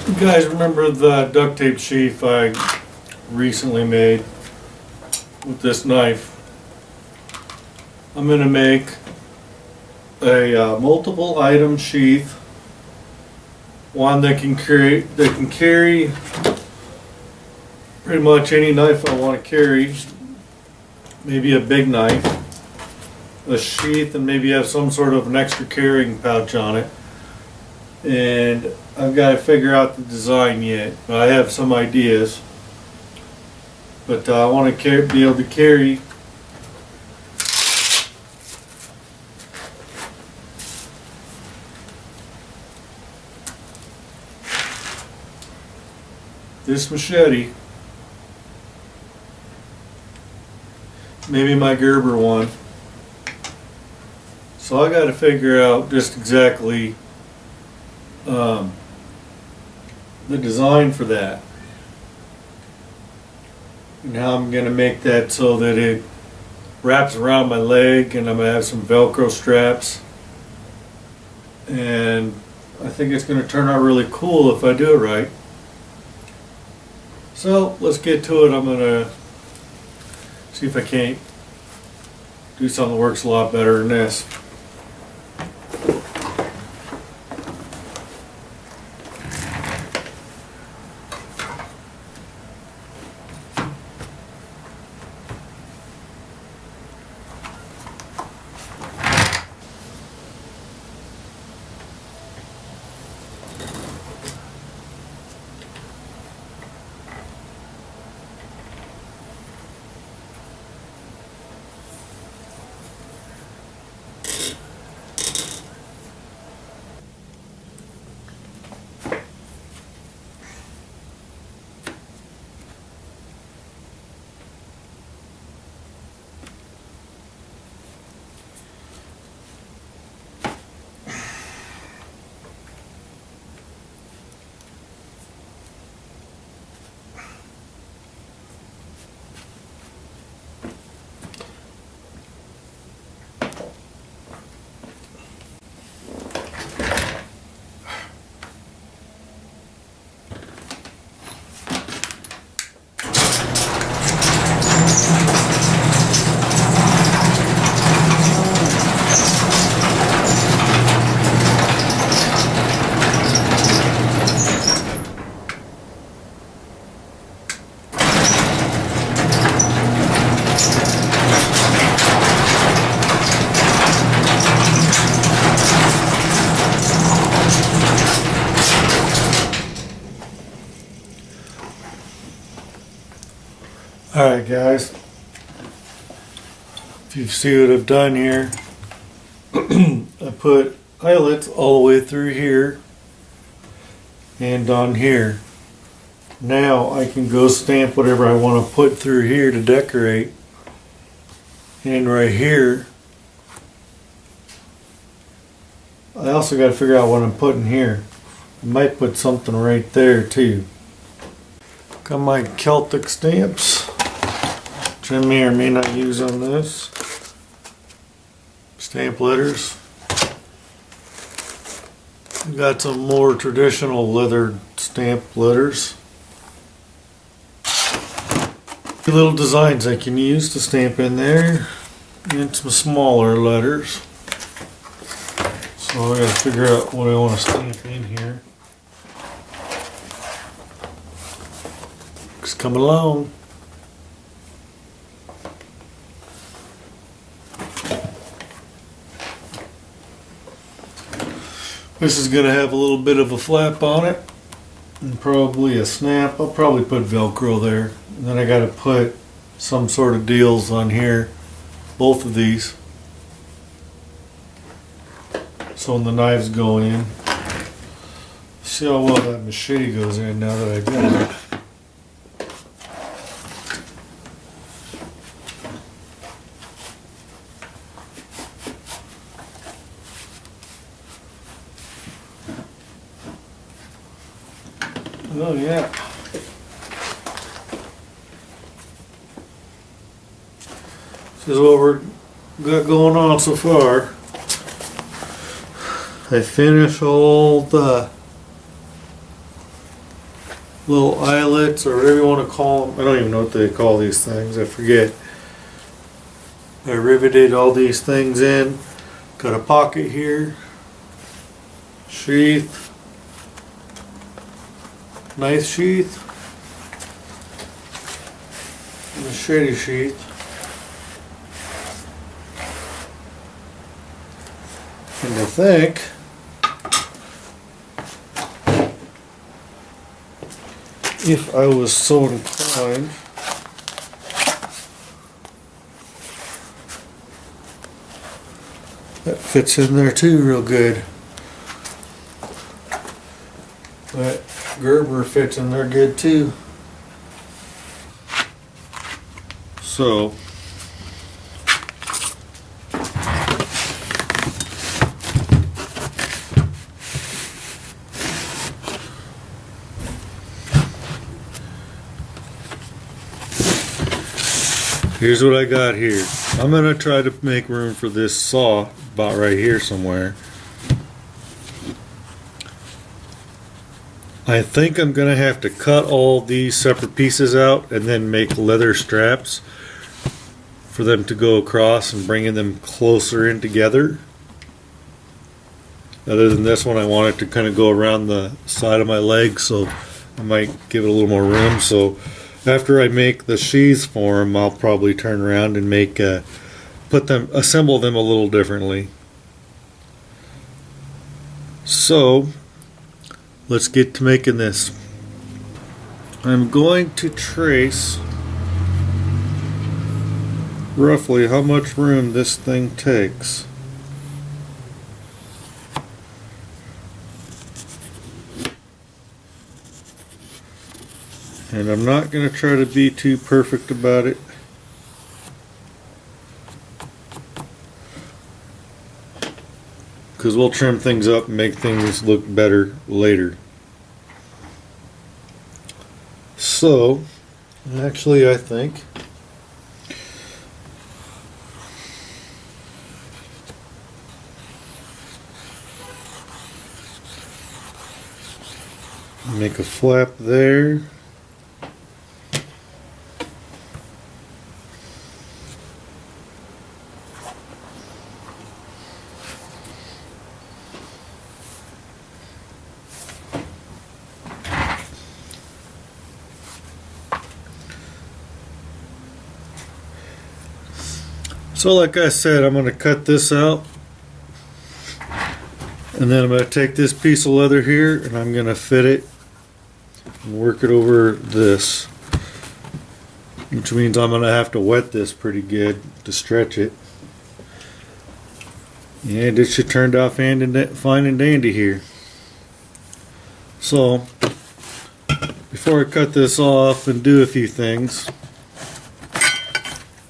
You guys remember the duct tape sheath I recently made with this knife? I'm going to make a multiple item sheath, one that can carry pretty much any knife I want to carry, maybe a big knife, a sheath, and maybe have some sort of an extra carrying pouch on it. And I've got to figure out the design yet, but I have some ideas. But I want to be able to carry this machete, maybe my Gerber one. So I got to figure out just exactly the design for that, and how I'm going to make that so that it wraps around my leg, and I'm going to have some Velcro straps, and I think it's going to turn out really cool if I do it right. So let's get to it. I'm going to see if I can't do something that works a lot better than this. Alright guys, if you see what I've done here, I put eyelets all the way through here and on here. Now I can go stamp whatever I want to put through here to decorate. And right here, I also got to figure out what I'm putting here. I might put something right there too. Got my Celtic stamps, which I may or may not use on this. Stamp letters. Got some more traditional leather stamp letters. Little designs I can use to stamp in there, and some smaller letters. So I gotta figure out what I want to stamp in here. It's coming along. This is going to have a little bit of a flap on it and probably a snap. I'll probably put Velcro there. And then I got to put some sort of deals on here, both of these, so when the knives go in. See how well that machete goes in now that I got it. Oh yeah. This is what we're got going on so far. I finished all the little eyelets or whatever you want to call them. I don't even know what they call these things. I forget. I riveted all these things in. Got a pocket here. Sheath. Nice sheath. And a shitty sheath. And I think if I was so inclined, that fits in there too real good. That Gerber fits in there good too. So here's what I got here. I'm gonna try to make room for this saw about right here somewhere. I think I'm gonna have to cut all these separate pieces out and then make leather straps for them to go across and bringing them closer in together. Other than this one, I want it to kind of go around the side of my leg, so I might give it a little more room. So after I make the sheaths for them, I'll probably turn around and make assemble them a little differently. So let's get to making this. I'm going to trace roughly how much room this thing takes. And I'm not going to try to be too perfect about it. Because we'll trim things up and make things look better later. So, actually I think make a flap there. So like I said, I'm going to cut this out, and then I'm going to take this piece of leather here and I'm going to fit it and work it over this, which means I'm going to have to wet this pretty good to stretch it. And it should turn out fine and dandy here. So before I cut this off and do a few things,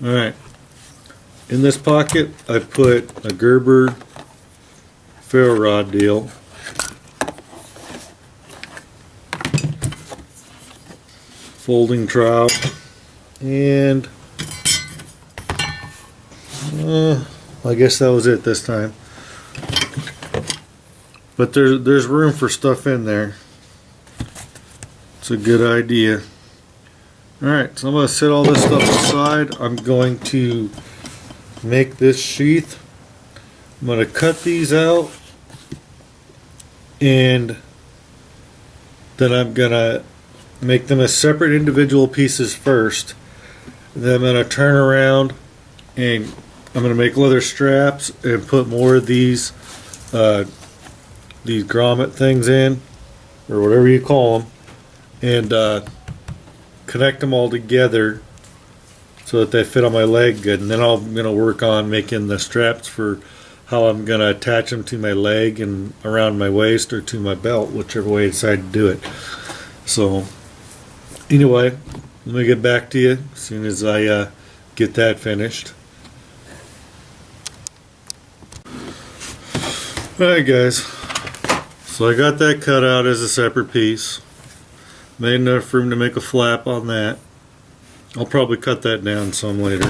alright, in this pocket I put a Gerber ferro rod deal, folding trowel, and I guess that was it this time. But there's room for stuff in there. It's a good idea. Alright, so I'm going to set all this stuff aside. I'm going to make this sheath. I'm going to cut these out, and then I'm going to make them as separate individual pieces first. Then I'm going to turn around and I'm going to make leather straps and put more of these grommet things in, or whatever you call them, and connect them all together so that they fit on my leg good. And then I'm going to work on making the straps for how I'm going to attach them to my leg and around my waist or to my belt, whichever way I decide to do it. So anyway, let me get back to you as soon as I get that finished. Alright guys, so I got that cut out as a separate piece. Made enough room to make a flap on that. I'll probably cut that down some later.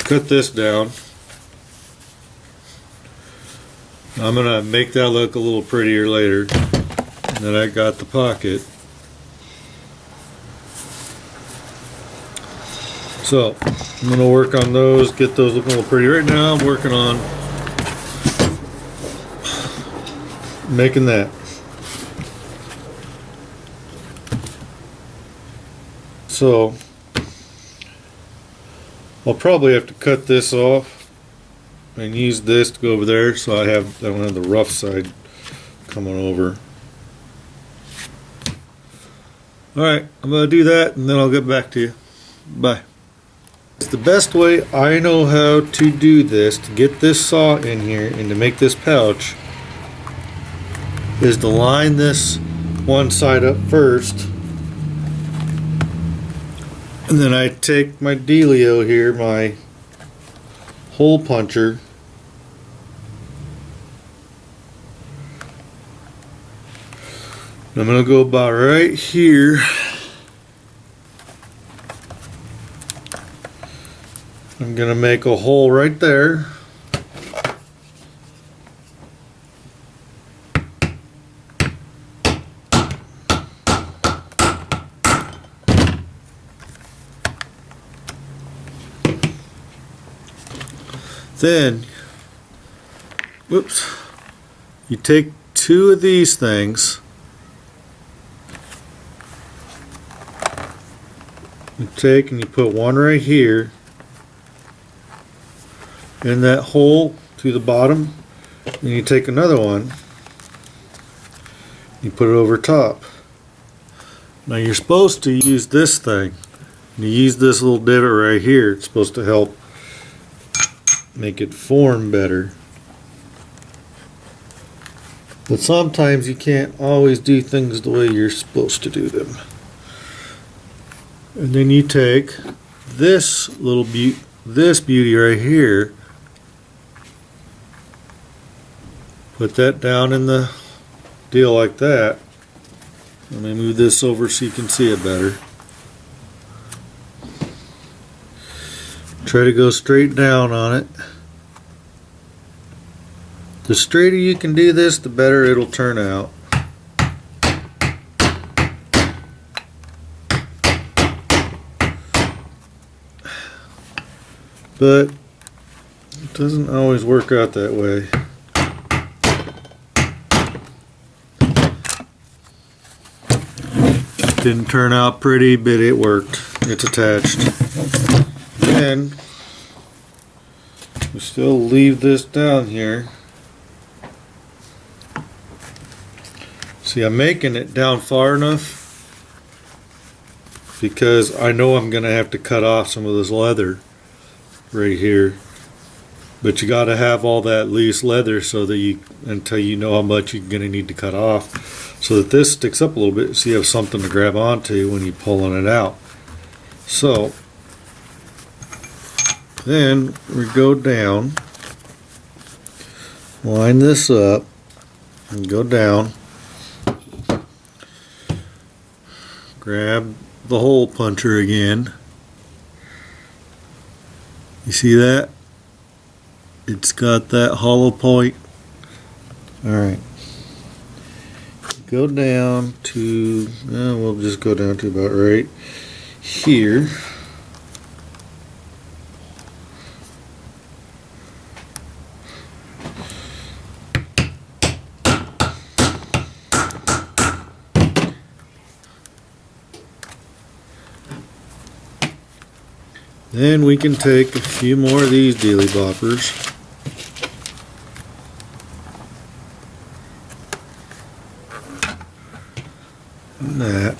Cut this down. I'm going to make that look a little prettier later. And then I got the pocket. So I'm gonna work on those, get those looking a little pretty. Right now I'm working on making that. So I'll probably have to cut this off and use this to go over there so I don't have the rough side coming over. Alright, I'm going to do that and then I'll get back to you. Bye. It's the best way I know how to do this, to get this saw in here and to make this pouch, is to line this one side up first. And then I take my dealio here, my hole puncher, and I'm going to go about right here. I'm going to make a hole right there. Then, whoops, you take two of these things, you take and you put one right here in that hole to the bottom, and you take another one, you put it over top. Now you're supposed to use this thing. You use this little divot right here. It's supposed to help make it form better. But sometimes you can't always do things the way you're supposed to do them. And then you take this little beauty right here, put that down in the deal like that. Let me move this over so you can see it better. Try to go straight down on it. The straighter you can do this, the better it'll turn out. But it doesn't always work out that way. Didn't turn out pretty, but it worked. It's attached. Then we still leave this down here. See, I'm making it down far enough because I know I'm going to have to cut off some of this leather right here. But you got to have all that loose leather so that until you know how much you're going to need to cut off, so that this sticks up a little bit so you have something to grab onto when you're pulling it out. So then we go down, line this up, and go down. Grab the hole puncher again. You see that? It's got that hollow point. Alright. Go down to, we'll just go down to about right here. Then we can take a few more of these dealy boppers. And that.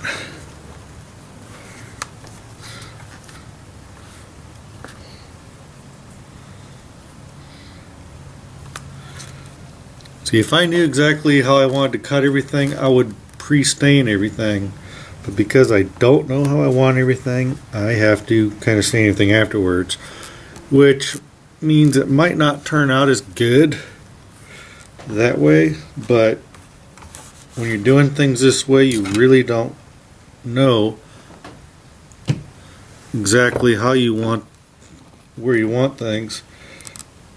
See, if I knew exactly how I wanted to cut everything, I would pre-stain everything. But because I don't know how I want everything, I have to kind of stain everything afterwards, which means it might not turn out as good that way. But when you're doing things this way, you really don't know exactly how you want, where you want things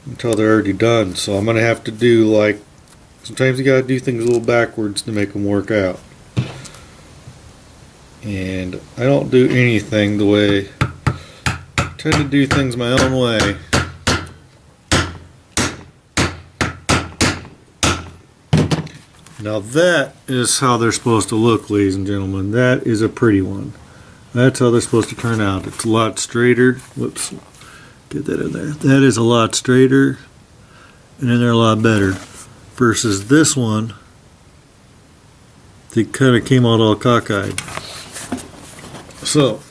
until they're already done. So I'm going to have to do like Sometimes you gotta do things a little backwards to make them work out. And I don't do anything the way, I try to do things my own way. Now that is how they're supposed to look, ladies and gentlemen. That is a pretty one. That's how they're supposed to turn out. It's a lot straighter. Whoops. Get that in there. That is a lot straighter. And then they're a lot better. Versus this one, they kind of came out all cockeyed. So,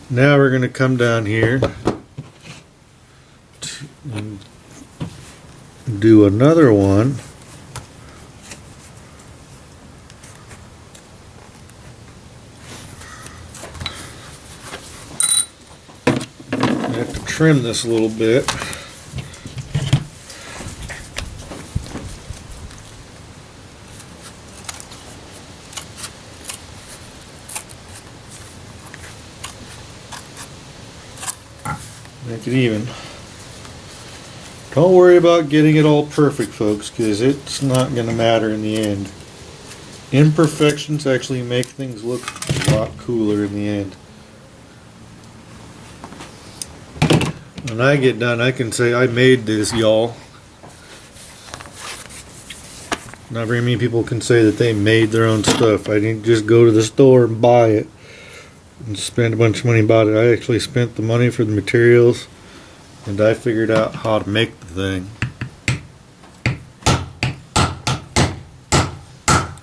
now we're going to come down here and do another one. I have to trim this a little bit. Make it even. Don't worry about getting it all perfect, folks, because it's not going to matter in the end. Imperfections actually make things look a lot cooler in the end. When I get done, I can say I made this, y'all. Not very many people can say that they made their own stuff. I didn't just go to the store and buy it and spend a bunch of money about it. I actually spent the money for the materials, and I figured out how to make the thing.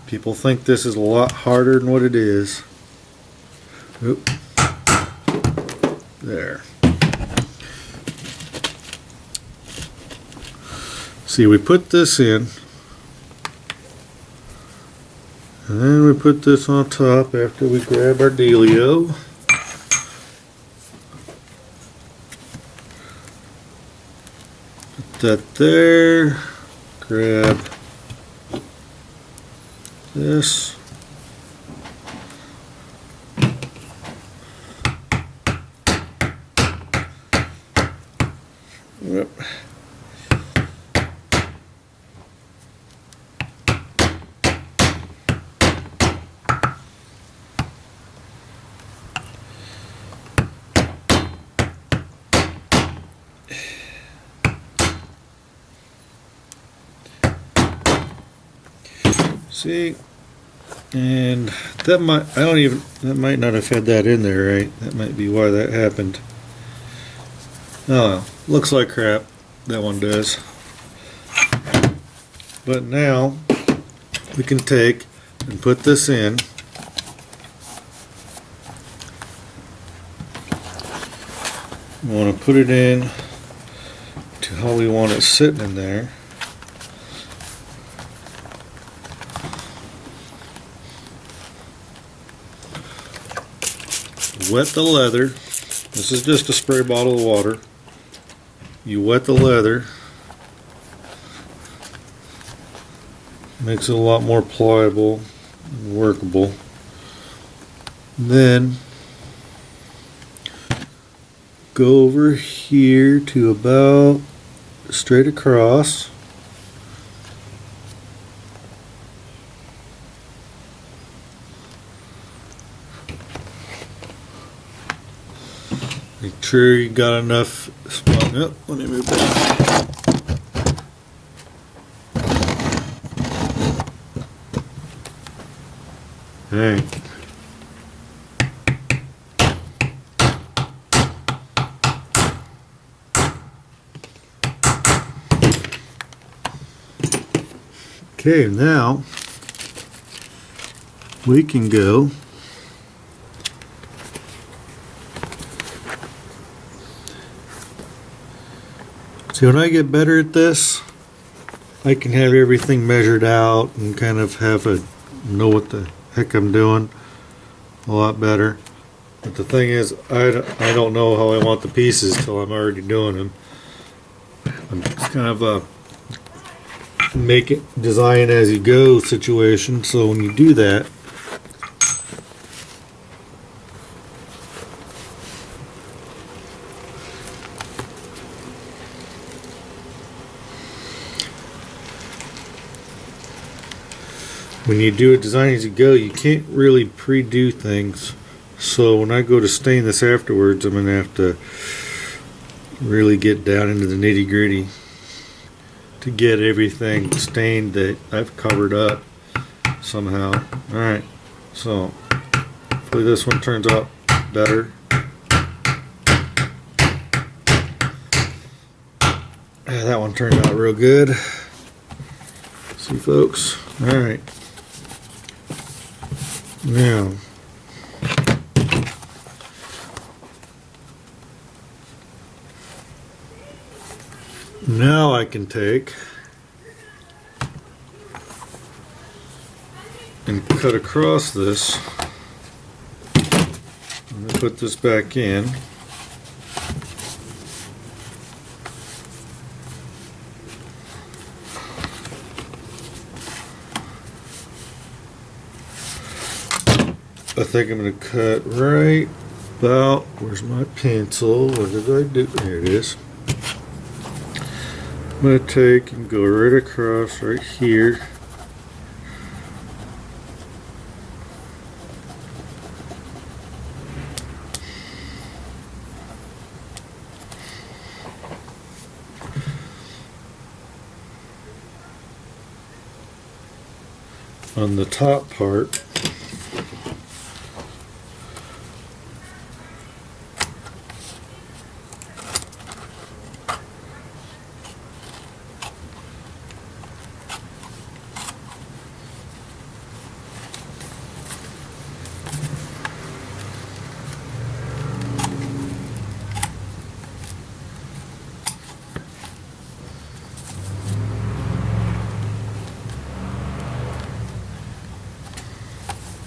People think this is a lot harder than what it is. Oop. There. See, we put this in, and then we put this on top after we grab our dealio. Put that there, grab this. Yep. See, and that might not have had that in there, right? That might be why that happened. Oh well, looks like crap. That one does. But now we can take and put this in. We want to put it in to how we want it sitting in there. Wet the leather. This is just a spray bottle of water. You wet the leather. Makes it a lot more pliable and workable. Then go over here to about straight across. Make sure you got enough spot. Yep, let me move that. Alright. Okay, now we can go see, when I get better at this, I can have everything measured out and kind of know what the heck I'm doing a lot better. But the thing is, I don't know how I want the pieces till I'm already doing them. I'm just kind of a make it design as you go situation, so when you do that, when you do a design as you go, you can't really pre-do things. So when I go to stain this afterwards, I'm going to have to really get down into the nitty-gritty to get everything stained that I've covered up somehow. Alright, so hopefully this one turns out better. That one turned out real good. See, folks? Alright. Now I can take and cut across this. I'm going to put this back in. I think I'm going to cut right about, where's my pencil? What did I do? Here it is. I'm going to take and go right across right here. On the top part.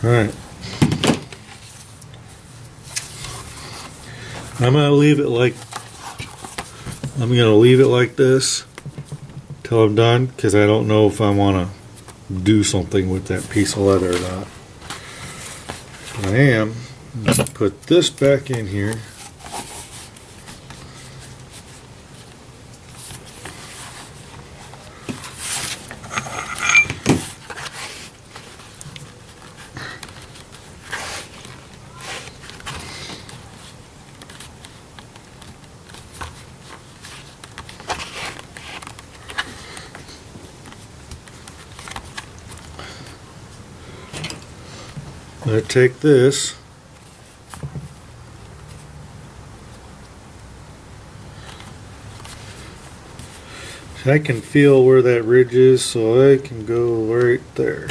Alright. I'm gonna leave it like this till I'm done, because I don't know if I want to do something with that piece of leather or not. I am. Let's put this back in here. I'm going to take this, I can feel where that ridge is, so I can go right there.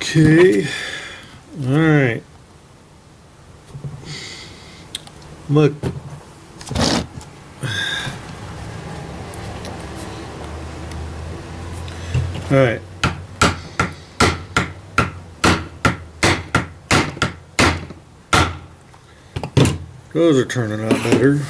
Okay, alright. Look. Alright. Those are turning out better.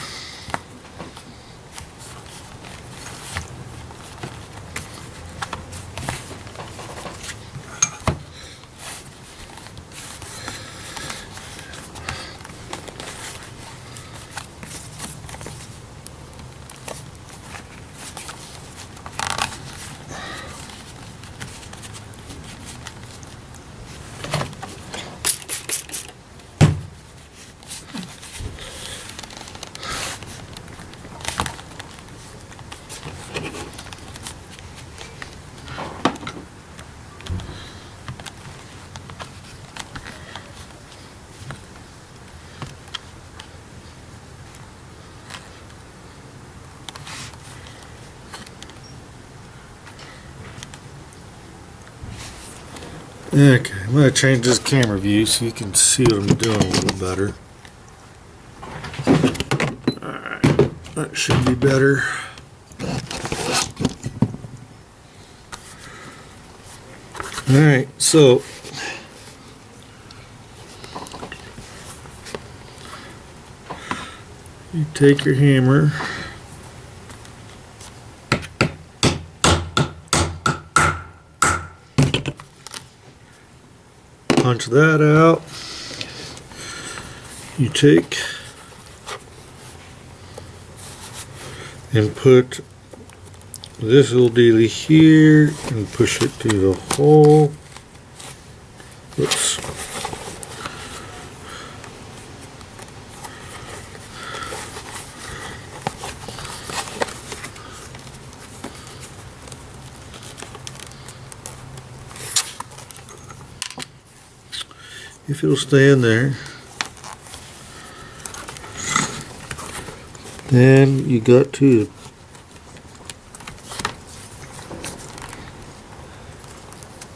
Okay, I'm going to change this camera view so you can see what I'm doing a little better. Should be better. Alright, so you take your hammer, punch that out. You take and put this little dealie here and push it to the hole. Oops. If it'll stay in there. Then you got to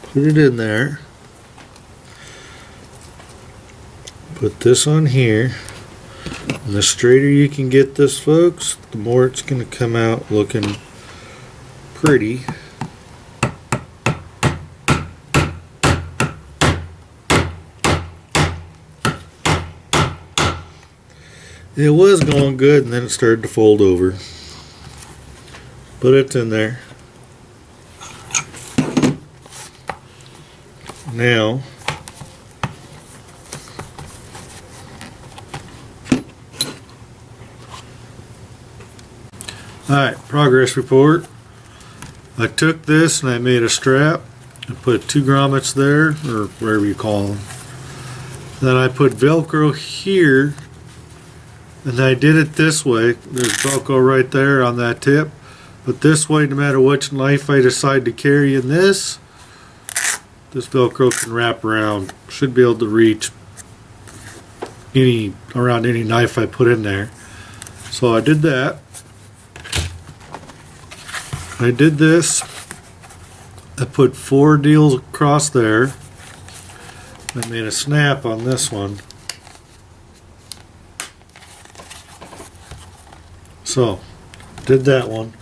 put it in there. Put this on here. And the straighter you can get this, folks, the more it's going to come out looking pretty. It was going good and then it started to fold over. But it's in there. Now, alright, progress report. I took this and I made a strap. I put 2 grommets there, or wherever you call them. Then I put Velcro here. And I did it this way. There's Velcro right there on that tip. But this way, no matter which knife I decide to carry in this Velcro can wrap around. Should be able to reach around any knife I put in there. So I did that. I did this. I put 4 deals across there. I made a snap on this one. So, did that one,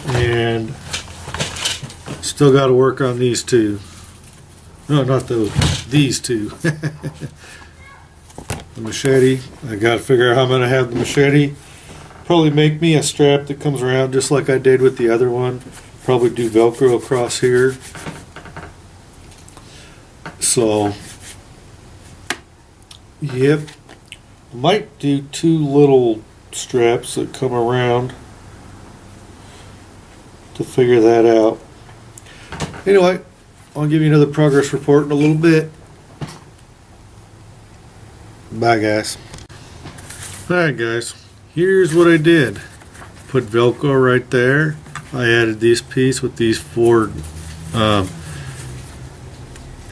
and still got to work on these 2. No, not those, these 2. The machete, I got to figure out how I'm going to have the machete. Probably make me a strap that comes around just like I did with the other one. Probably do Velcro across here. So, yep, might do 2 little straps that come around to figure that out. Anyway, I'll give you another progress report in a little bit. Bye, guys. Alright, guys, here's what I did. Put Velcro right there. I added this piece with these 4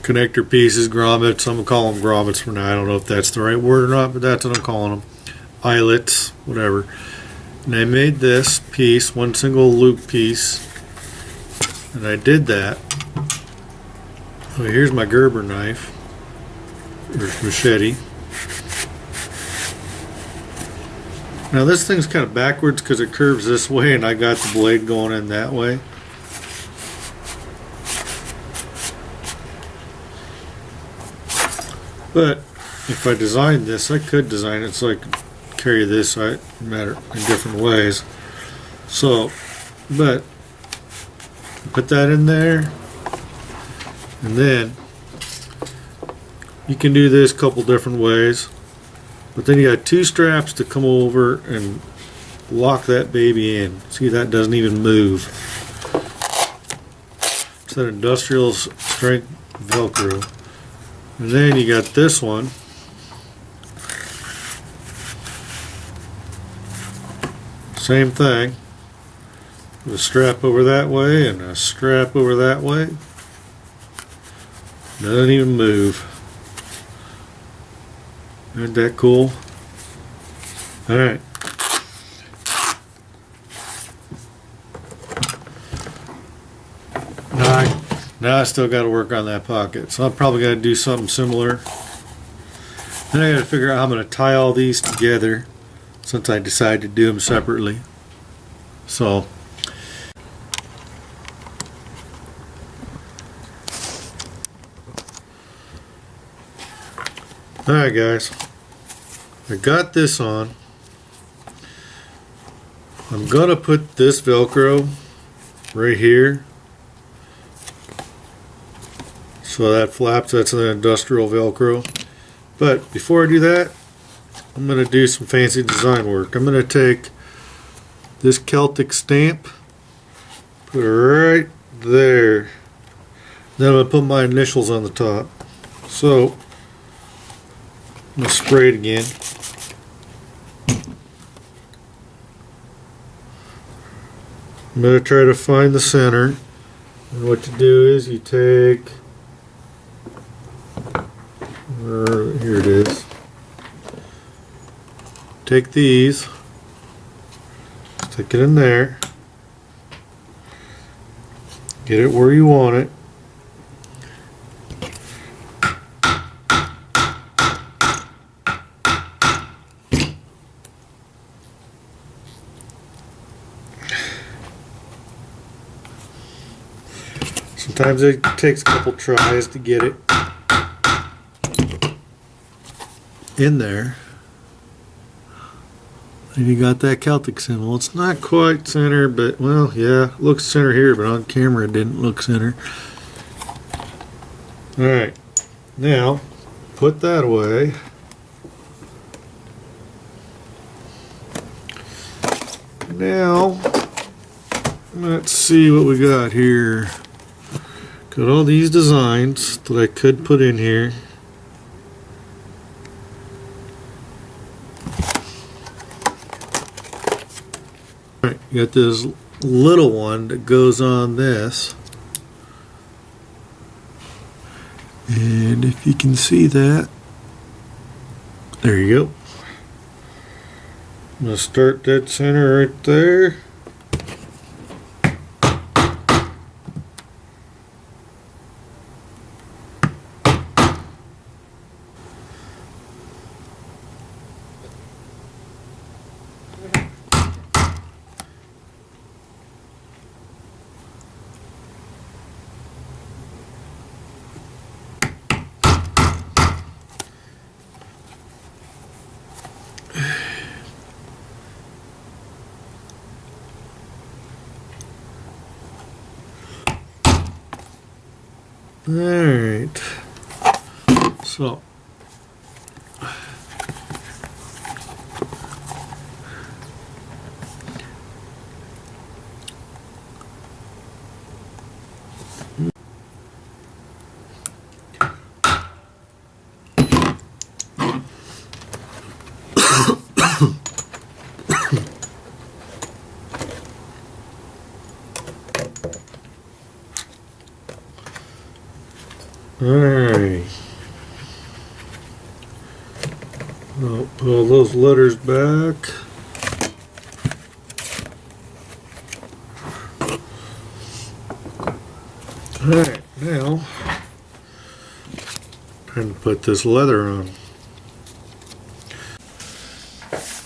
connector pieces, grommets. I'm gonna call them grommets for now. I don't know if that's the right word or not, but that's what I'm calling them. Eyelets, whatever. And I made this piece, 1 single loop piece, and I did that. Oh, here's my Gerber knife, or machete. Now this thing's kind of backwards because it curves this way and I got the blade going in that way. But if I designed this, I could design it so I could carry this in different ways. So, but put that in there, and then you can do this a couple different ways. But then you got 2 straps to come over and lock that baby in. See, that doesn't even move. It's that industrial strength Velcro. And then you got this one. Same thing. A strap over that way and a strap over that way. Doesn't even move. Isn't that cool? Alright. Now I still got to work on that pocket. So I'm probably got to do something similar. Then I got to figure out how I'm going to tie all these together since I decided to do them separately. So alright guys, I got this on. I'm gonna put this Velcro right here. So that flaps, that's an industrial Velcro. But before I do that, I'm gonna do some fancy design work. I'm gonna take this Celtic stamp, put it right there. Then I'm gonna put my initials on the top. So I'm gonna spray it again. I'm going to try to find the center, and what you do is you take, here it is, take these, stick it in there, get it where you want it. Sometimes it takes a couple tries to get it in there. And you got that Celtic symbol. It's not quite center, but well, yeah, it looks center here, but on camera it didn't look center. Alright, now put that away. Now, let's see what we got here. Got all these designs that I could put in here. Alright, you got this little one that goes on this. And if you can see that, there you go. I'm going to start dead center right there. Alright, so alright, I'll pull those letters back. Alright, now time to put this leather on.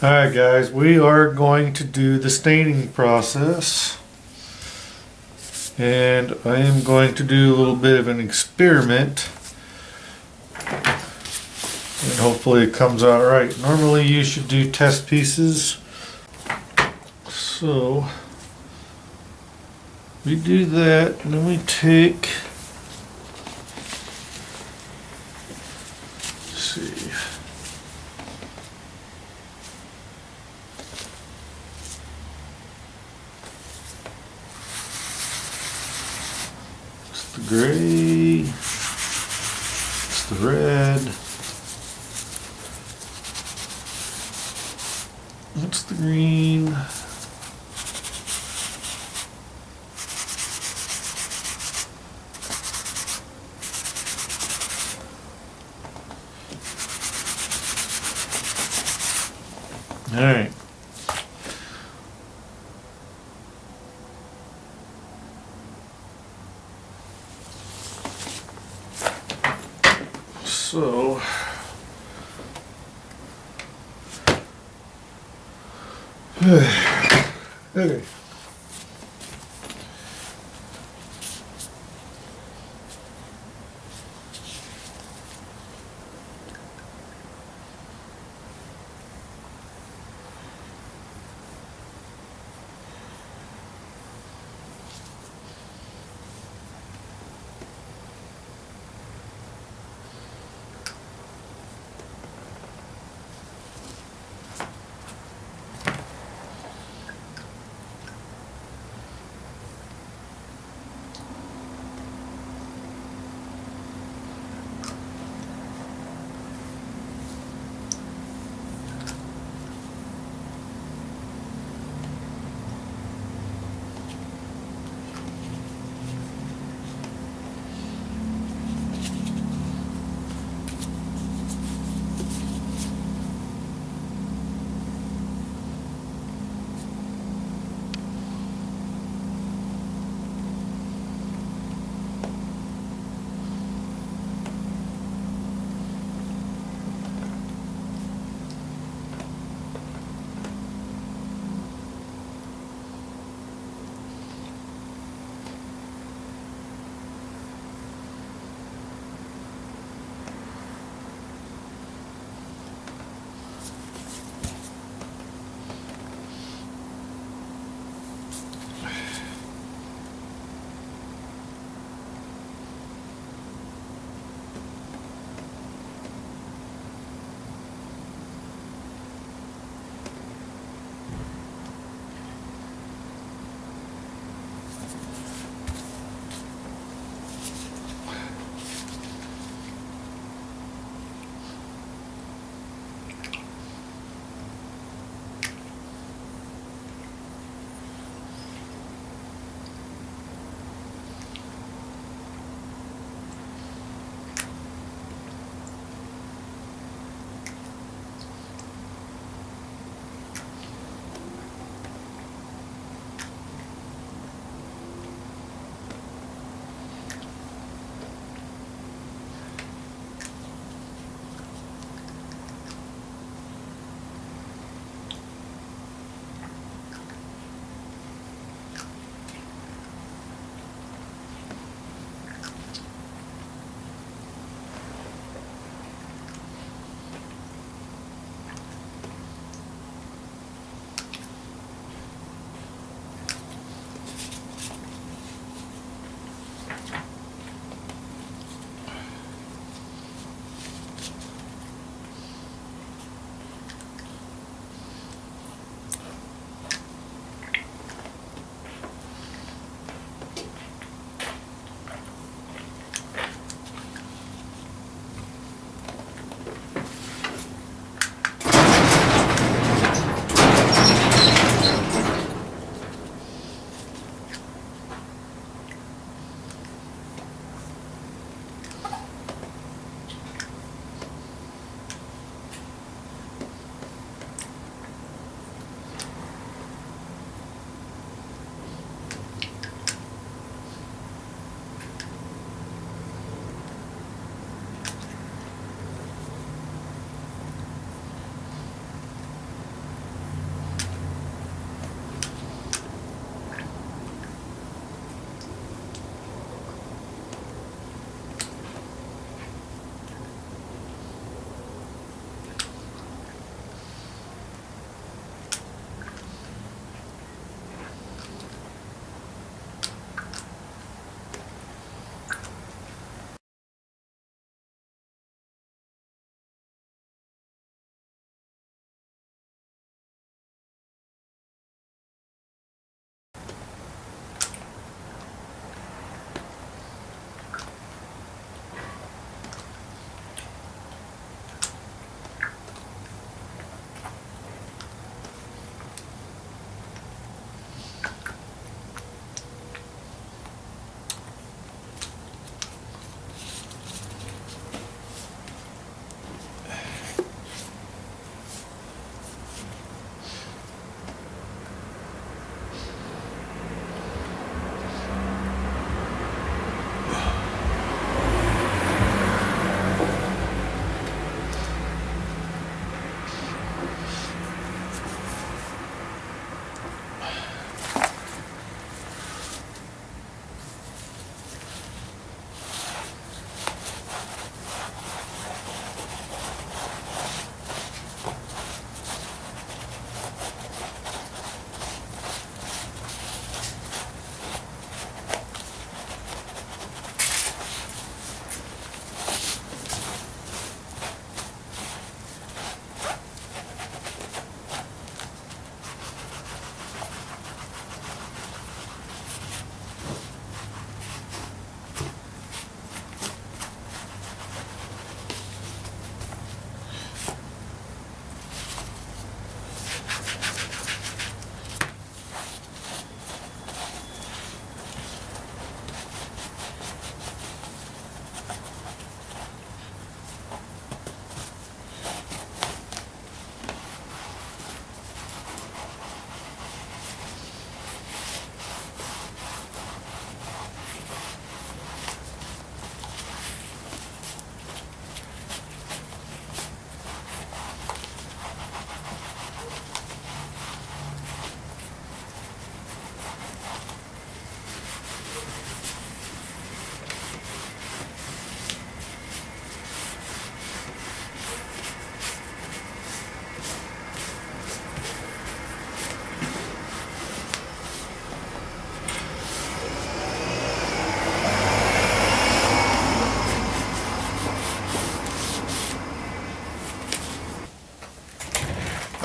Alright guys, we are going to do the staining process. And I am going to do a little bit of an experiment, and hopefully it comes out right. Normally you should do test pieces, so we do that, and then we take, let's see, the gray, it's the red, it's the green, all right. So, okay.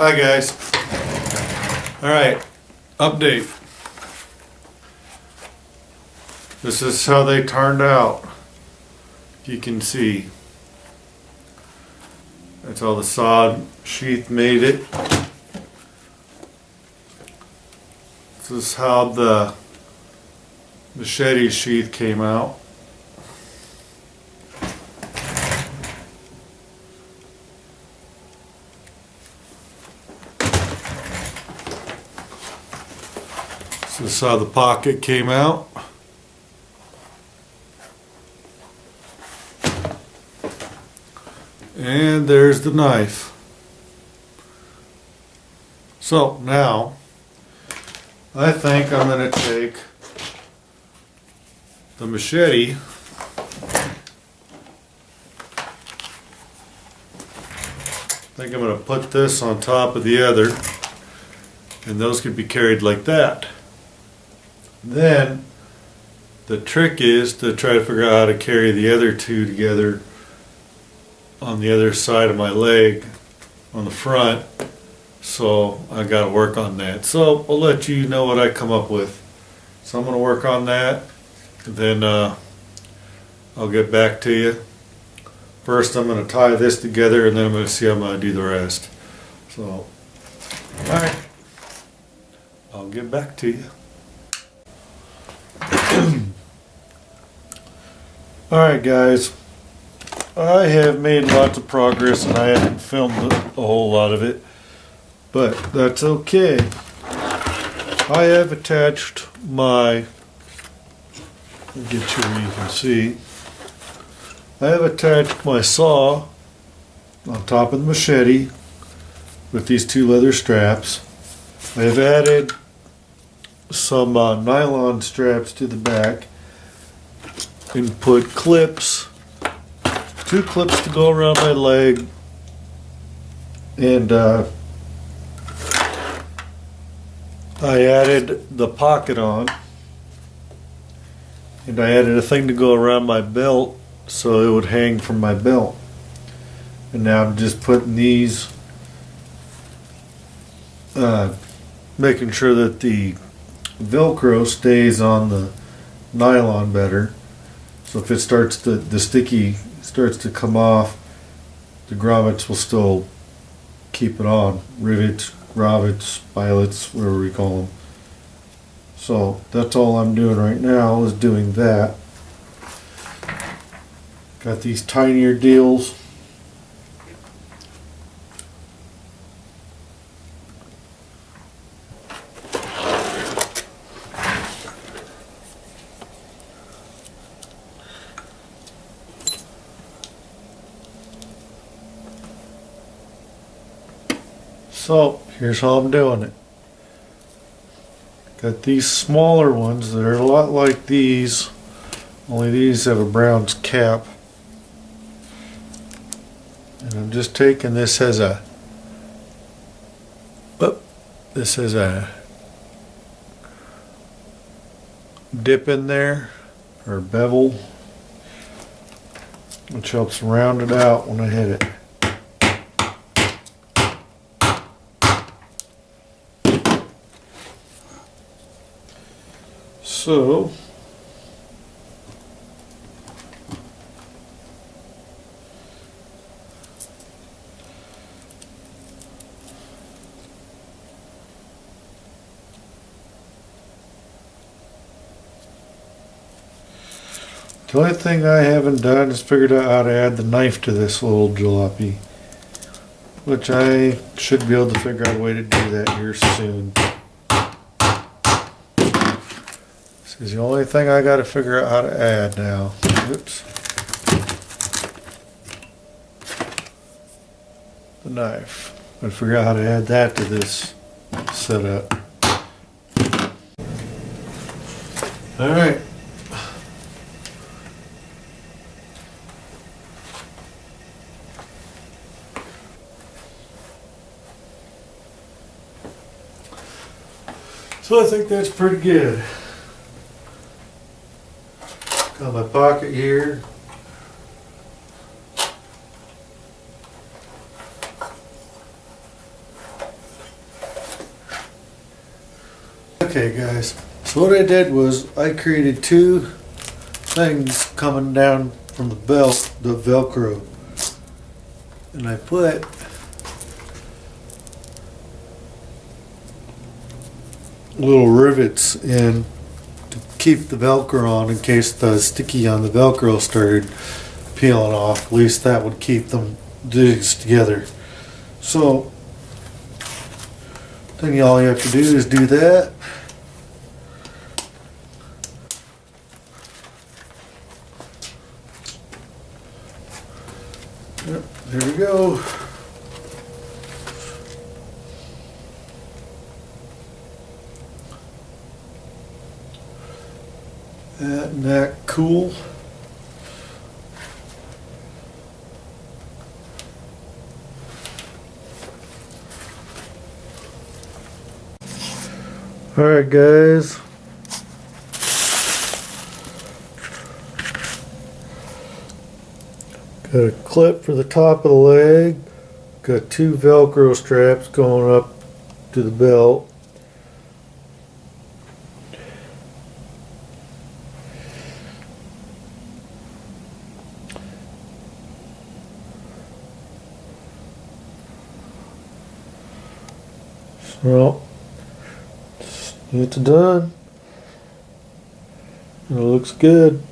Hi guys. Alright, update. This is how they turned out. You can see. That's how the sod sheath made it. This is how the machete sheath came out. This is how the pocket came out. And there's the knife. So now, I think I'm going to take the machete I think I'm going to put this on top of the other, and those could be carried like that. Then the trick is to try to figure out how to carry the other two together on the other side of my leg on the front. So I got to work on that. So I'll let you know what I come up with. So I'm going to work on that, and then I'll get back to you. First I'm going to tie this together, and then I'm going to see how I'm going to do the rest. So, alright, I'll get back to you. Alright guys, I have made lots of progress and I haven't filmed a whole lot of it, but that's okay. I have attached my, I'll get you where you can see, I have attached my saw on top of the machete with these two leather straps. I have added some nylon straps to the back and put clips, 2 clips to go around my leg, and I added the pocket on, and I added a thing to go around my belt so it would hang from my belt. And now I'm just putting these, making sure that the Velcro stays on the nylon better. So if it starts to, the sticky starts to come off, the grommets will still keep it on. Rivets, grommets, pilets, whatever we call them. So that's all I'm doing right now, is doing that. Got these tinier deals. So here's how I'm doing it. Got these smaller ones that are a lot like these, only these have a brown cap. And I'm just taking this as a, this is a dip in there, or bevel, which helps round it out when I hit it. So the only thing I haven't done is figured out how to add the knife to this little jalopy, which I should be able to figure out a way to do that here soon. This is the only thing I got to figure out how to add now. Oops. The knife. I'll figure out how to add that to this setup. Alright. So I think that's pretty good. Got my pocket here. Okay guys, so what I did was I created two things coming down from the belt, the Velcro, and I put little rivets in to keep the Velcro on in case the sticky on the Velcro started peeling off. At least that would keep them these together. So then all you have to do is do that. Yep, there we go. Isn't that cool? Alright guys, got a clip for the top of the leg, got two Velcro straps going up to the belt. Well, it's done. It looks good.